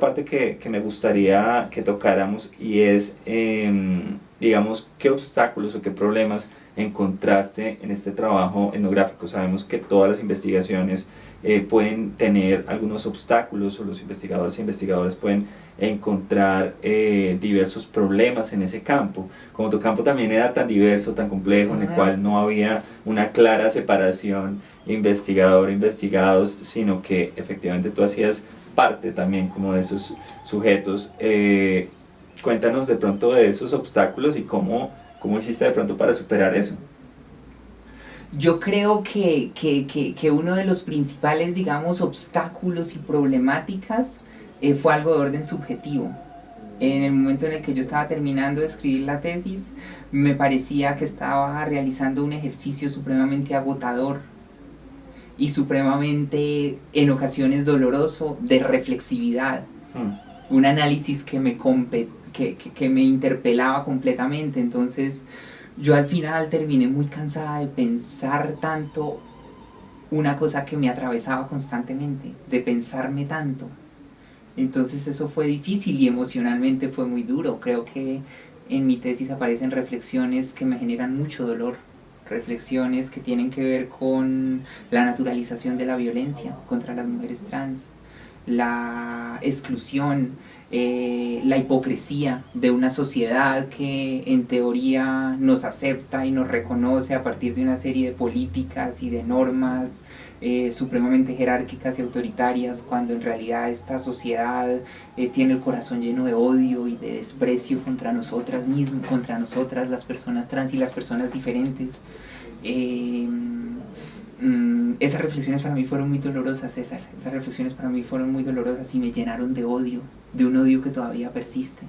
parte que me gustaría que tocáramos y es, digamos, qué obstáculos o qué problemas encontraste en este trabajo etnográfico. Sabemos que todas las investigaciones pueden tener algunos obstáculos o los investigadores e investigadoras pueden encontrar diversos problemas en ese campo. Como tu campo también era tan diverso, tan complejo, en el cual no había una clara separación investigador-investigados, sino que efectivamente tú hacías parte también como de esos sujetos. Cuéntanos de pronto de esos obstáculos y cómo hiciste de pronto para superar eso. Yo creo que uno de los principales, digamos, obstáculos y problemáticas fue algo de orden subjetivo. En el momento en el que yo estaba terminando de escribir la tesis, me parecía que estaba realizando un ejercicio supremamente agotador y supremamente, en ocasiones, doloroso de reflexividad. Un análisis que me interpelaba completamente. Entonces, yo al final terminé muy cansada de pensar tanto una cosa que me atravesaba constantemente, de pensarme tanto. Entonces eso fue difícil y emocionalmente fue muy duro. Creo que en mi tesis aparecen reflexiones que me generan mucho dolor, reflexiones que tienen que ver con la naturalización de la violencia contra las mujeres trans, la exclusión, la hipocresía de una sociedad que en teoría nos acepta y nos reconoce a partir de una serie de políticas y de normas supremamente jerárquicas y autoritarias, cuando en realidad esta sociedad tiene el corazón lleno de odio y de desprecio contra nosotras mismas, contra nosotras, las personas trans y las personas diferentes. Esas reflexiones para mí fueron muy dolorosas, César. Esas reflexiones para mí fueron muy dolorosas y me llenaron de odio, de un odio que todavía persiste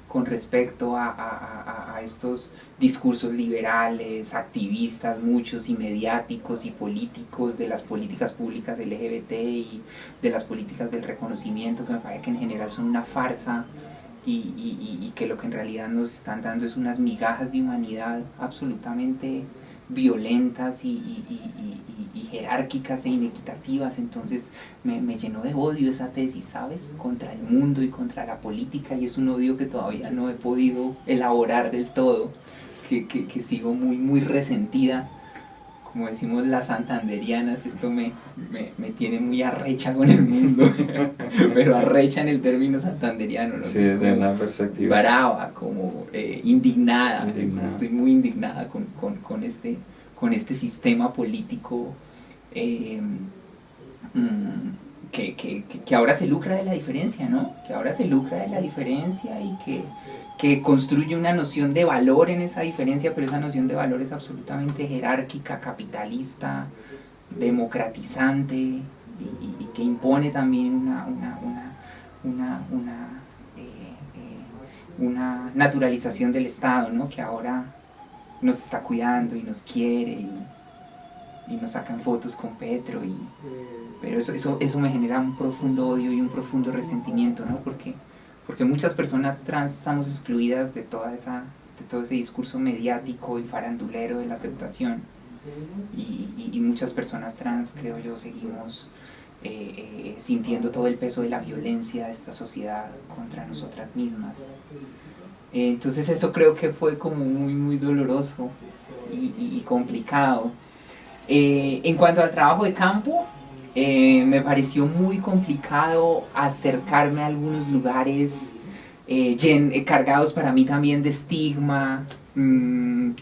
con respecto a estos discursos liberales, activistas, muchos y mediáticos y políticos, de las políticas públicas LGBT y de las políticas del reconocimiento, que me parece que en general son una farsa y que lo que en realidad nos están dando es unas migajas de humanidad absolutamente violentas y jerárquicas e inequitativas. Entonces me llenó de odio esa tesis, ¿sabes? Contra el mundo y contra la política, y es un odio que todavía no he podido elaborar del todo, que sigo muy resentida. Como decimos las santanderianas, esto me tiene muy arrecha con el mundo, pero arrecha en el término santanderiano, ¿no? Sí, desde una perspectiva. Brava, como indignada. Estoy muy indignada con este sistema político que ahora se lucra de la diferencia, ¿no? Que ahora se lucra de la diferencia y que construye una noción de valor en esa diferencia, pero esa noción de valor es absolutamente jerárquica, capitalista, democratizante y que impone también una naturalización del Estado, ¿no? Que ahora nos está cuidando y nos quiere y nos sacan fotos con Petro pero eso me genera un profundo odio y un profundo resentimiento, ¿no? Porque muchas personas trans estamos excluidas de todo ese discurso mediático y farandulero de la aceptación, y muchas personas trans, creo yo, seguimos sintiendo todo el peso de la violencia de esta sociedad contra nosotras mismas. Entonces eso creo que fue como muy doloroso y complicado. En cuanto al trabajo de campo, me pareció muy complicado acercarme a algunos lugares cargados para mí también de estigma.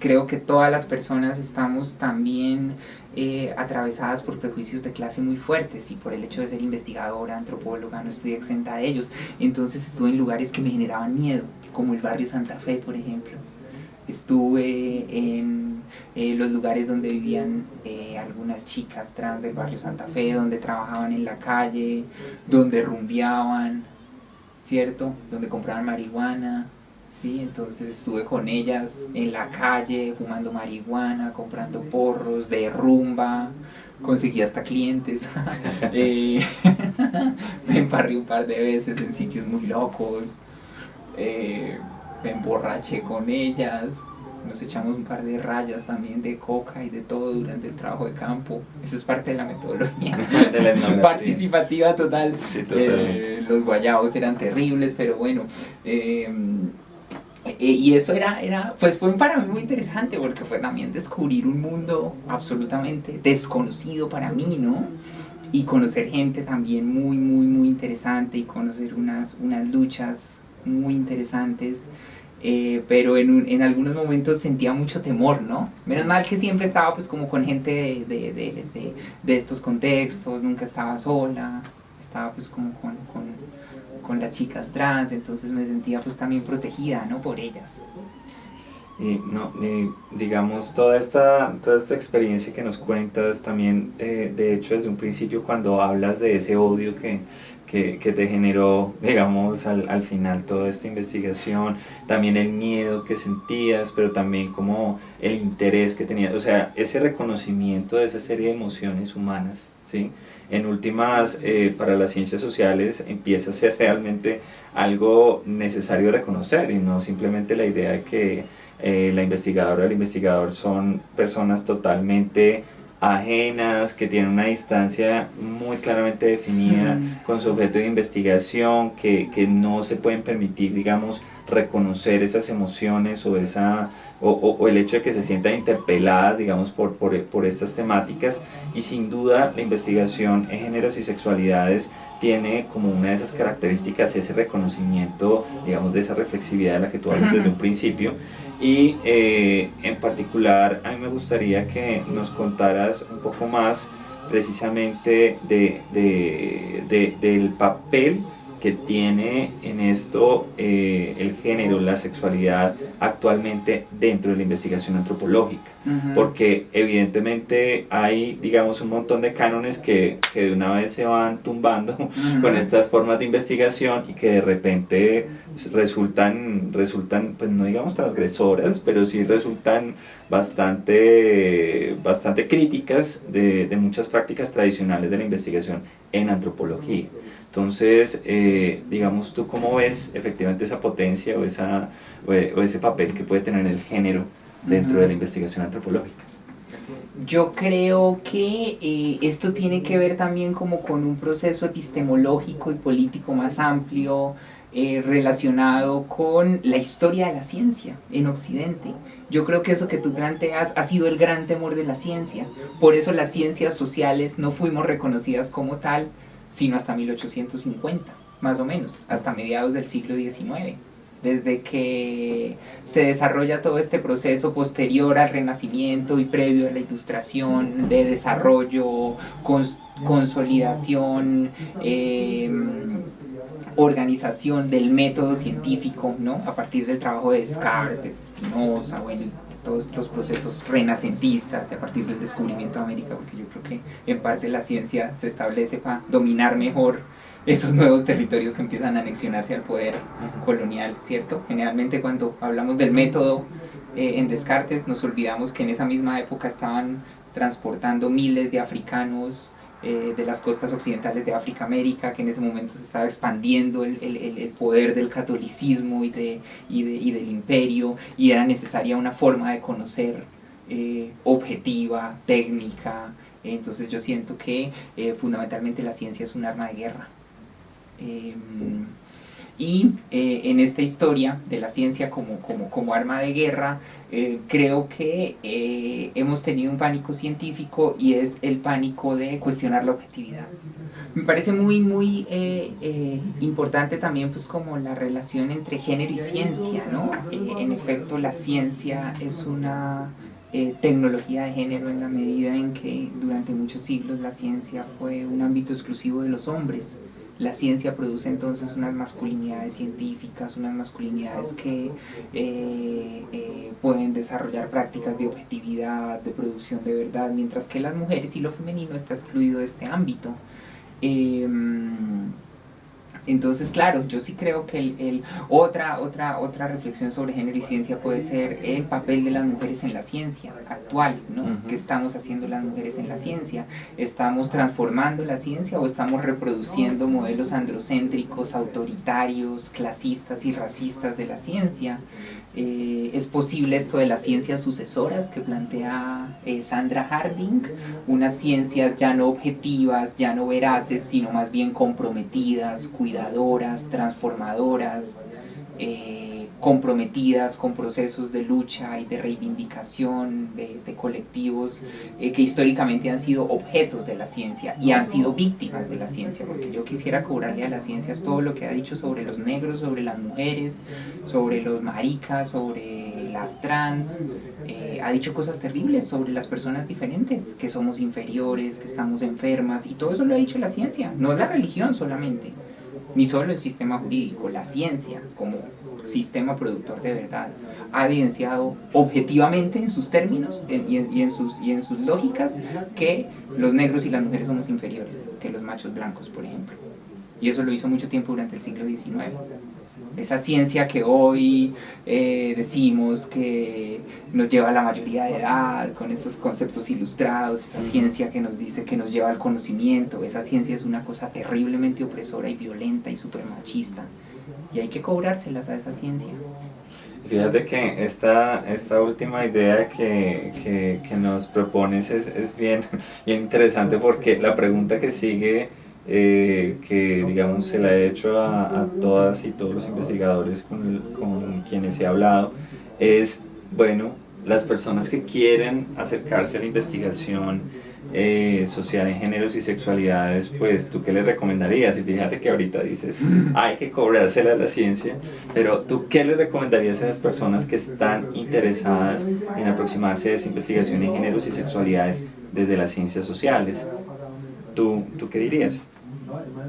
Creo que todas las personas estamos también atravesadas por prejuicios de clase muy fuertes, y por el hecho de ser investigadora, antropóloga, no estoy exenta de ellos. Entonces estuve en lugares que me generaban miedo, como el barrio Santa Fe, por ejemplo. Estuve en los lugares donde vivían algunas chicas trans del barrio Santa Fe, donde trabajaban en la calle, donde rumbeaban, ¿cierto? Donde compraban marihuana, ¿sí? Entonces estuve con ellas en la calle, fumando marihuana, comprando porros, de rumba, conseguí hasta clientes. Me emparré un par de veces en sitios muy locos. Me emborraché con ellas, nos echamos un par de rayas también de coca y de todo durante el trabajo de campo. Eso es parte de la metodología de la etnografía. participativa total. Sí, totalmente. Los guayabos eran terribles, pero bueno. Y eso pues fue para mí muy interesante porque fue también descubrir un mundo absolutamente desconocido para mí, ¿no? Y conocer gente también muy, muy, muy interesante y conocer unas luchas muy interesantes. Pero en algunos momentos sentía mucho temor, ¿no? Menos mal que siempre estaba pues como con gente de estos contextos, nunca estaba sola, estaba pues como con las chicas trans, entonces me sentía pues también protegida, ¿no? Por ellas. Y no, digamos, toda esta experiencia que nos cuentas también, de hecho, desde un principio cuando hablas de ese odio que te generó, digamos, al final toda esta investigación, también el miedo que sentías, pero también como el interés que tenías, o sea, ese reconocimiento de esa serie de emociones humanas, ¿sí? En últimas, para las ciencias sociales empieza a ser realmente algo necesario reconocer y no simplemente la idea de que la investigadora o el investigador son personas totalmente ajenas, que tienen una distancia muy claramente definida con su objeto de investigación, que no se pueden permitir, digamos, reconocer esas emociones o o el hecho de que se sientan interpeladas, digamos, por estas temáticas. Y sin duda la investigación en géneros y sexualidades tiene como una de esas características ese reconocimiento, digamos, de esa reflexividad de la que tú hablas desde un principio. Y en particular a mí me gustaría que nos contaras un poco más precisamente del papel que tiene en esto el género, la sexualidad actualmente dentro de la investigación antropológica. Porque evidentemente hay, digamos, un montón de cánones que de una vez se van tumbando con estas formas de investigación y que de repente resultan, pues no digamos transgresoras, pero sí resultan bastante críticas de muchas prácticas tradicionales de la investigación en antropología. Entonces, digamos, ¿tú cómo ves efectivamente esa potencia o ese papel que puede tener el género dentro de la investigación antropológica? Yo creo que esto tiene que ver también como con un proceso epistemológico y político más amplio relacionado con la historia de la ciencia en Occidente. Yo creo que eso que tú planteas ha sido el gran temor de la ciencia. Por eso las ciencias sociales no fuimos reconocidas como tal, sino hasta 1850, más o menos, hasta mediados del siglo XIX. Desde que se desarrolla todo este proceso posterior al Renacimiento y previo a la Ilustración, de desarrollo, consolidación, organización del método científico, ¿no? A partir del trabajo de Descartes, Spinoza, bueno, todos los procesos renacentistas, a partir del descubrimiento de América, porque yo creo que en parte la ciencia se establece para dominar mejor esos nuevos territorios que empiezan a anexionarse al poder colonial, ¿cierto? Generalmente cuando hablamos del método en Descartes nos olvidamos que en esa misma época estaban transportando miles de africanos de las costas occidentales de África, América, que en ese momento se estaba expandiendo el poder del catolicismo y del imperio, y era necesaria una forma de conocer objetiva, técnica. Entonces yo siento que fundamentalmente la ciencia es un arma de guerra. En esta historia de la ciencia como arma de guerra, creo que hemos tenido un pánico científico, y es el pánico de cuestionar la objetividad. Me parece muy importante también pues como la relación entre género y ciencia, ¿no? En efecto, la ciencia es una tecnología de género en la medida en que durante muchos siglos la ciencia fue un ámbito exclusivo de los hombres. La ciencia produce entonces unas masculinidades científicas, unas masculinidades que pueden desarrollar prácticas de objetividad, de producción de verdad, mientras que las mujeres y lo femenino está excluido de este ámbito. Entonces, claro, yo sí creo que otra reflexión sobre género y ciencia puede ser el papel de las mujeres en la ciencia actual, ¿no? ¿Qué estamos haciendo las mujeres en la ciencia? ¿Estamos transformando la ciencia o estamos reproduciendo modelos androcéntricos, autoritarios, clasistas y racistas de la ciencia? Es posible esto de las ciencias sucesoras que plantea Sandra Harding, unas ciencias ya no objetivas, ya no veraces, sino más bien comprometidas, cuidadoras, transformadoras, comprometidas con procesos de lucha y de reivindicación de colectivos que históricamente han sido objetos de la ciencia y han sido víctimas de la ciencia, porque yo quisiera cobrarle a las ciencias todo lo que ha dicho sobre los negros, sobre las mujeres, sobre los maricas, sobre las trans, ha dicho cosas terribles sobre las personas diferentes, que somos inferiores, que estamos enfermas, y todo eso lo ha dicho la ciencia, no la religión solamente, ni solo el sistema jurídico, la ciencia como sistema productor de verdad ha evidenciado objetivamente en sus términos y en sus lógicas que los negros y las mujeres somos inferiores que los machos blancos, por ejemplo. Y eso lo hizo mucho tiempo durante el siglo XIX. Esa ciencia que hoy decimos que nos lleva a la mayoría de edad, con esos conceptos ilustrados, esa ciencia que nos dice que nos lleva al conocimiento, esa ciencia es una cosa terriblemente opresora y violenta y supremachista. Y hay que cobrárselas a esa ciencia. Fíjate que esta última idea que nos propones es bien, bien interesante, porque la pregunta que sigue, que digamos se la he hecho a todas y todos los investigadores con quienes he hablado, es, bueno, las personas que quieren acercarse a la investigación social en géneros y sexualidades, pues tú qué les recomendarías. Y fíjate que ahorita dices hay que cobrársela a la ciencia, pero tú qué les recomendarías a las personas que están interesadas en aproximarse a esa investigación en géneros y sexualidades desde las ciencias sociales? ¿Tú qué dirías?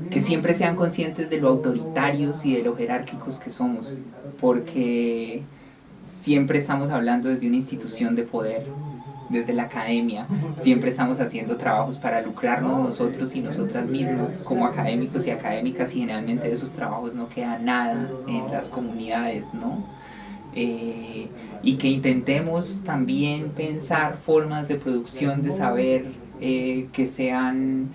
Que siempre sean conscientes de lo autoritarios y de lo jerárquicos que somos, porque siempre estamos hablando desde una institución de poder, desde la academia, siempre estamos haciendo trabajos para lucrarnos nosotros y nosotras mismas como académicos y académicas, y generalmente de esos trabajos no queda nada en las comunidades, ¿no? Y que intentemos también pensar formas de producción de saber que sean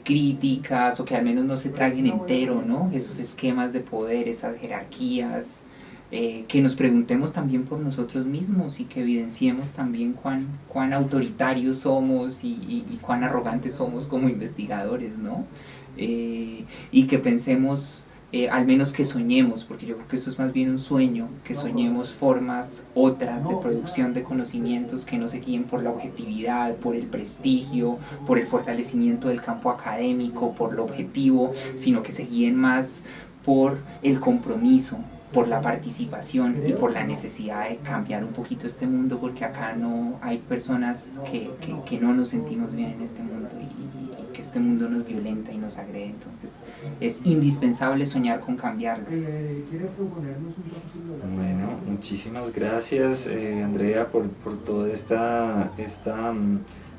críticas, o que al menos no se traguen entero, ¿no? Esos esquemas de poder, esas jerarquías, que nos preguntemos también por nosotros mismos y que evidenciemos también cuán autoritarios somos y cuán arrogantes somos como investigadores, ¿no? Y que pensemos, al menos que soñemos, porque yo creo que eso es más bien un sueño, que soñemos formas otras de producción de conocimientos que no se guíen por la objetividad, por el prestigio, por el fortalecimiento del campo académico, por lo objetivo, sino que se guíen más por el compromiso, por la participación y por la necesidad de cambiar un poquito este mundo, porque acá no hay personas que no nos sentimos bien en este mundo y que este mundo nos violenta y nos agrede. Entonces es indispensable soñar con cambiarlo. Bueno, muchísimas gracias, Andrea, por toda esta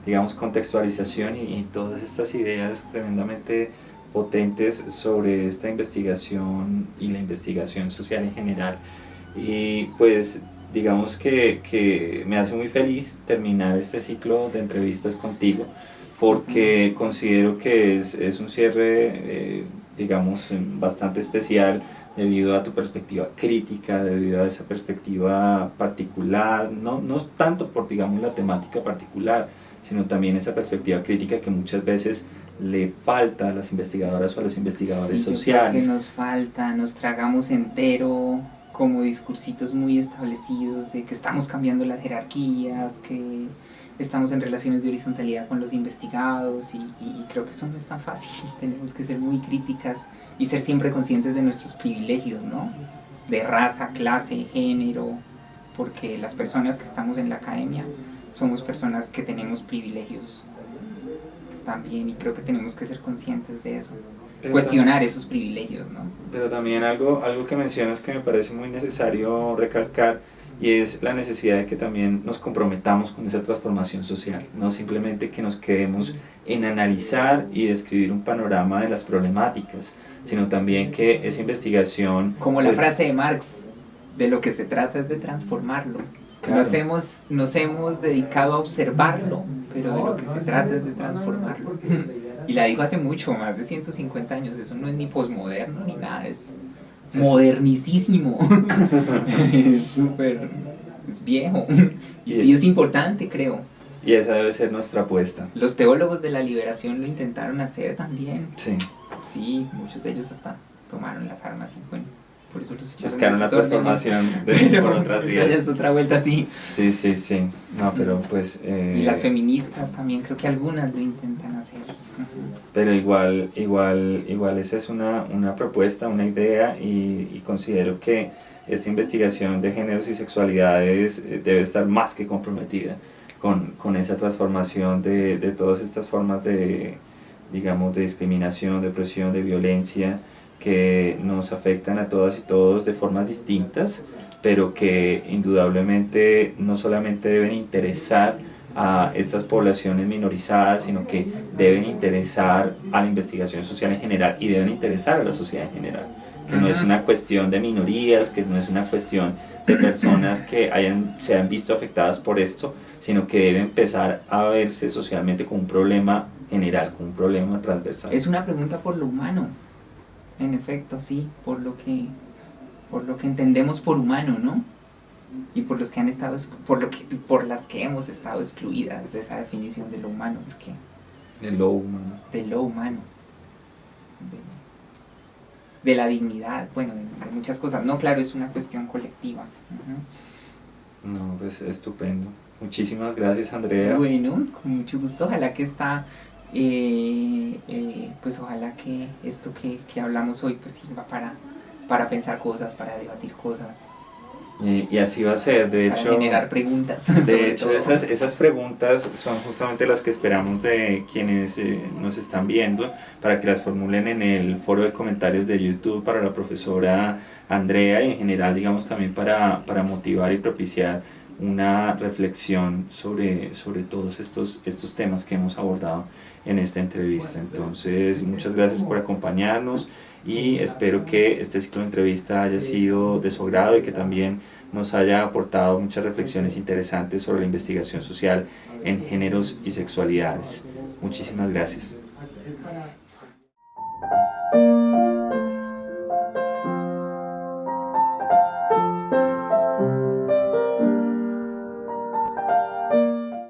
digamos, contextualización y todas estas ideas tremendamente potentes sobre esta investigación y la investigación social en general. Y pues digamos que me hace muy feliz terminar este ciclo de entrevistas contigo, porque considero que es un cierre, digamos, bastante especial, debido a tu perspectiva crítica, debido a esa perspectiva particular, no tanto por, digamos, la temática particular, sino también esa perspectiva crítica que muchas veces le falta a las investigadoras o a los investigadores sociales. Que nos falta, nos tragamos entero como discursitos muy establecidos de que estamos cambiando las jerarquías, que estamos en relaciones de horizontalidad con los investigados, y creo que eso no es tan fácil. Tenemos que ser muy críticas y ser siempre conscientes de nuestros privilegios, ¿no? De raza, clase, género, porque las personas que estamos en la academia somos personas que tenemos privilegios también, y creo que tenemos que ser conscientes de eso, pero cuestionar también esos privilegios, ¿no? Pero también algo que mencionas que me parece muy necesario recalcar, y es la necesidad de que también nos comprometamos con esa transformación social, no simplemente que nos quedemos en analizar y describir un panorama de las problemáticas, sino también que esa investigación... Como la frase de Marx, de lo que se trata es de transformarlo. Claro. Nos hemos dedicado a observarlo, pero de lo que se trata es de transformarlo. Y la dijo hace mucho, más de 150 años, eso no es ni posmoderno ni nada, es modernicísimo. Es súper, es viejo. Y sí es importante, creo. Y esa debe ser nuestra apuesta. Los teólogos de la liberación lo intentaron hacer también. Sí. Sí, muchos de ellos hasta tomaron las armas y bueno, por eso los echaron. Buscaron la transformación por otras vías. Es otra vuelta así. Sí, sí, sí. No, pero pues... Y las feministas también, creo que algunas lo intentan hacer. Pero igual esa es una propuesta, una idea y considero que esta investigación de géneros y sexualidades debe estar más que comprometida con esa transformación de todas estas formas de, digamos, de discriminación, de opresión, de violencia que nos afectan a todas y todos de formas distintas, pero que indudablemente no solamente deben interesar a estas poblaciones minorizadas, sino que deben interesar a la investigación social en general y deben interesar a la sociedad en general. Que no es una cuestión de minorías, que no es una cuestión de personas que se han visto afectadas por esto, sino que debe empezar a verse socialmente como un problema general, como un problema transversal. Es una pregunta por lo humano, en efecto, sí, por lo que entendemos por humano, ¿no? Y por los que han estado, por las que hemos estado excluidas de esa definición de lo humano, porque de lo humano. De lo humano. De la dignidad, bueno, de muchas cosas. No, claro, es una cuestión colectiva. No, pues estupendo. Muchísimas gracias, Andrea. Bueno, con mucho gusto. Ojalá que pues ojalá que esto que hablamos hoy pues sirva para pensar cosas, para debatir cosas. Y así va a ser, de para hecho. Generar preguntas. De hecho, esas preguntas son justamente las que esperamos de quienes nos están viendo, para que las formulen en el foro de comentarios de YouTube para la profesora Andrea y en general, digamos, también para motivar y propiciar una reflexión sobre todos estos temas que hemos abordado en esta entrevista. Entonces, muchas gracias por acompañarnos y espero que este ciclo de entrevista haya sido de su agrado y que también nos haya aportado muchas reflexiones interesantes sobre la investigación social en géneros y sexualidades. Muchísimas gracias.